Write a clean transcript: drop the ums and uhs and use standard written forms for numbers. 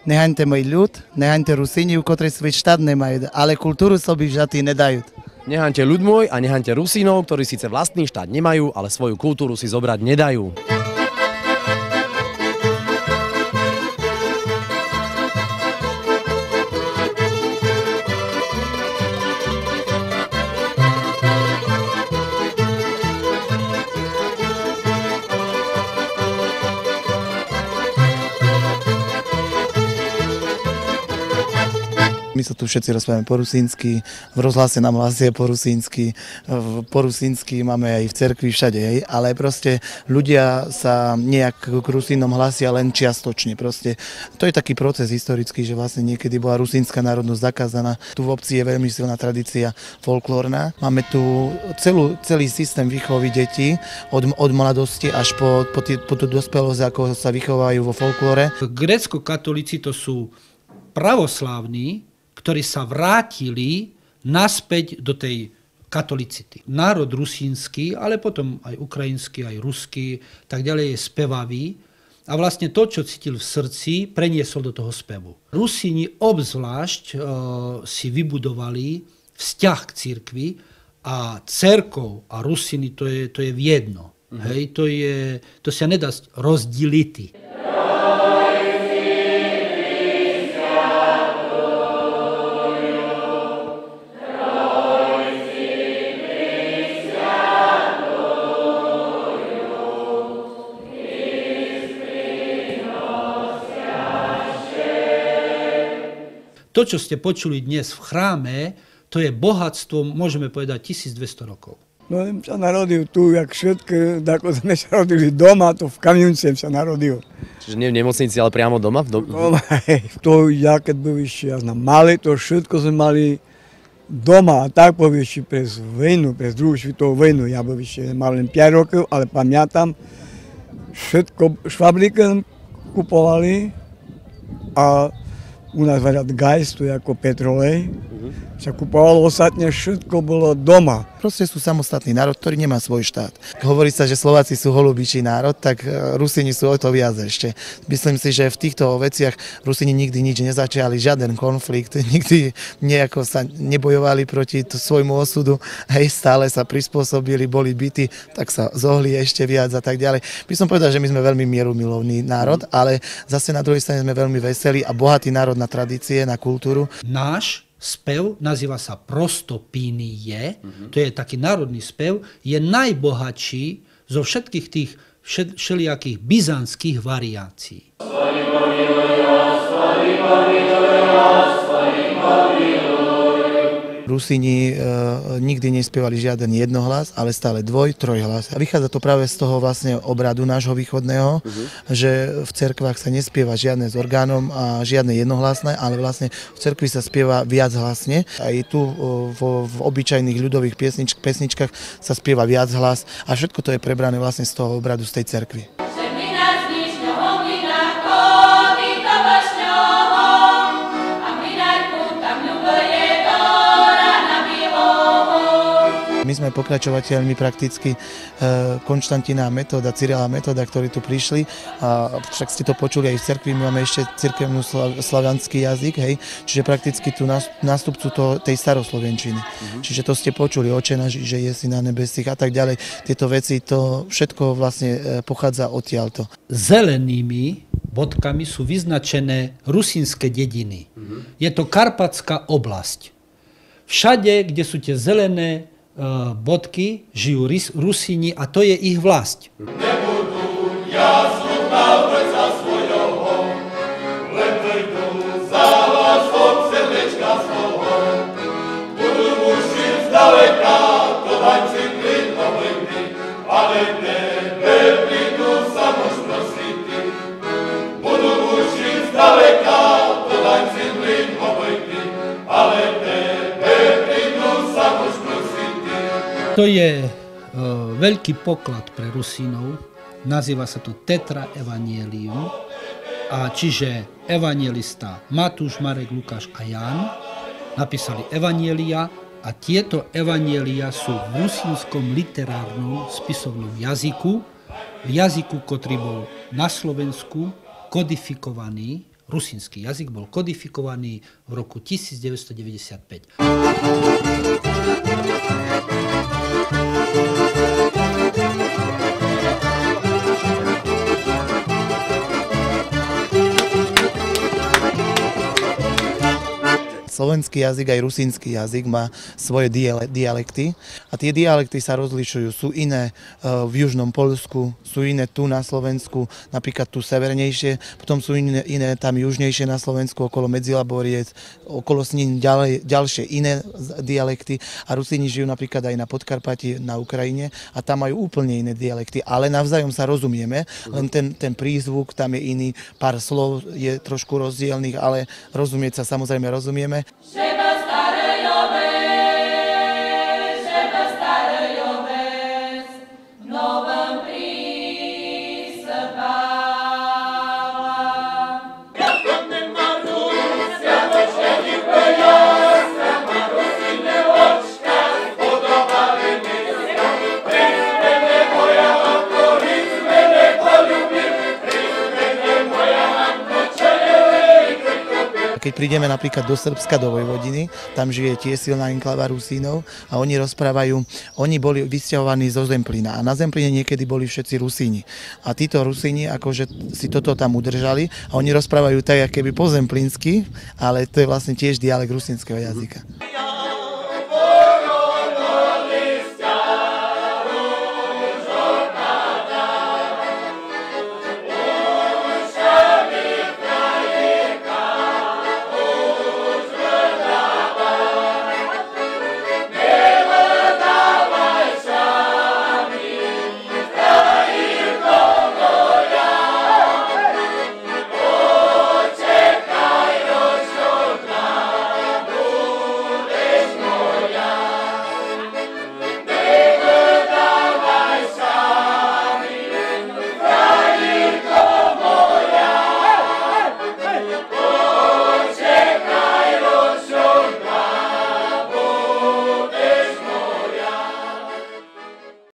Nehaňte môj ľud, nehaňte Rusíni, ktorí svoj štát nemajú, ale kultúru sobie vžatý nedajú. Nehaňte ľud môj a nehaňte Rusínov, ktorí síce vlastný štát nemajú, ale svoju kultúru si zobrať nedajú. My sa tu všetci rozprávame po rusínsky, v rozhlase nám hlasia po rusínsky máme aj v cerkvi, všade, hej, ale proste ľudia sa nejak k Rusínom hlasia len čiastočne. Proste to je taký proces historický, že vlastne niekedy bola rusínska národnosť zakázaná. Tu v obci je veľmi silná tradícia folklórna. Máme tu celý systém výchovy detí od mladosti až po tú dospelosť, ako sa vychovajú vo folklóre. Grécko-katolíci to sú pravoslávni, ktorí sa vrátili naspäť do tej katolicity. Národ rusínsky, ale potom aj ukrajinský, aj ruský, tak ďalej je spevavý a vlastne to, čo cítil v srdci, preniesol do toho spevu. Rusíni obzvlášť si vybudovali vzťah k cirkvi a cerkov a Rusíny to je v jedno. Hej, to sa nedá rozdeliť. To, čo ste počuli dnes v chráme, to je bohatstvo, môžeme povedať, 1200 rokov. No, ja sa narodil tu, jak všetko, ako sme sa rodili doma, to v Kamiunci sa narodil. Čiže nie v nemocnici, ale priamo doma? Doma, to ja keď bol ešte, ja znam, mali, to všetko sme mali doma, a tak povieš, prez vojnu, prez druhú svetovú vojnu, ja bol ešte, mal len 5 rokov, ale pamätám, všetko švablíky kupovali a u nás variat gajs, to je ako petrolej, sa kupovalo ostatne, všetko bolo doma. Proste sú samostatný národ, ktorý nemá svoj štát. Hovorí sa, že Slováci sú holubičí národ, tak Rusíni sú o to viac ešte. Myslím si, že v týchto veciach Rusíni nikdy nič nezačali, žiaden konflikt, nikdy nejako sa nebojovali proti svojmu osudu, hej, stále sa prispôsobili, boli bití, tak sa zohli ešte viac a tak ďalej. By som povedal, že my sme veľmi mierumilovný národ, ale zase na druhej strane sme veľmi veselí a bohatý národ na tradície, na kultúru. Náš spev nazýva sa Prostopínie, to je taký národný spev, je najbohatší zo všetkých tých všelijakých byzantských variácií. Rusíni nikdy nespievali žiaden jednohlas, ale stále trojhlas. A vychádza to práve z toho vlastne obradu nášho východného, že v cerkvách sa nespieva žiadne s orgánom a žiadne jednohlasné, ale vlastne v cerkvi sa spieva viac hlasne. Aj tu v obyčajných ľudových pesničkách sa spieva viac hlas a všetko to je prebrané vlastne z toho obradu z tej cerkvi. My sme pokračovateľmi prakticky Konštantína Metóda, Cyrila Metóda, ktorí tu prišli a však ste to počuli aj v cerkvi, my máme ešte cirkevnú slovanský jazyk, hej, čiže prakticky tu nástupcu tej staroslovenčiny. Čiže to ste počuli, Oče náš, že je si na nebesích a tak ďalej. Tieto veci, to všetko vlastne pochádza odtiaľto. Zelenými bodkami sú vyznačené rusínske dediny. Je to Karpatská oblasť. Všade, kde sú tie zelené bodky, žijú Rusíni a to je ich vlast. Nebudu ja slúchal prca svojho, len prídu za hlasom srdečka svojho. Budu muži zdaleka, to daň si klid oblikný, ale tebe prídu sa mož prosiť. Budu muži zdaleka, to daň si klid oblikný, ale tebe prídu sa mož prosiť. To je veľký poklad pre Rusínov, nazýva sa to Tetra Evangelium, a čiže evangelista Matúš, Marek, Lukáš a Ján napísali evangelia a tieto evangelia sú v rusínskom literárnom spisovnom jazyku, v jazyku, ktorý bol na Slovensku kodifikovaný rusínsky jazyk bol kodifikovaný v roku 1995. Slovenský jazyk aj rusínsky jazyk má svoje dialekty a tie dialekty sa rozlišujú. Sú iné v južnom Poľsku, sú iné tu na Slovensku, napríklad tu severnejšie, potom sú iné tam južnejšie na Slovensku, okolo Medzilaboriec, okolo Snín ďalšie iné dialekty a Rusíni žijú napríklad aj na Podkarpati, na Ukrajine a tam majú úplne iné dialekty, ale navzájom sa rozumieme, len ten prízvuk tam je iný, pár slov je trošku rozdielných, ale rozumieť sa samozrejme rozumieme. Keď prídeme napríklad do Srbska, do Vojvodiny, tam žije tiež silná enklava Rusínov a oni rozprávajú, oni boli vysťahovaní zo Zemplína a na Zemplíne niekedy boli všetci Rusíni. A títo Rusíni akože si toto tam udržali a oni rozprávajú tak, keby po zemplínsky, ale to je vlastne tiež dialekt rusínskeho jazyka.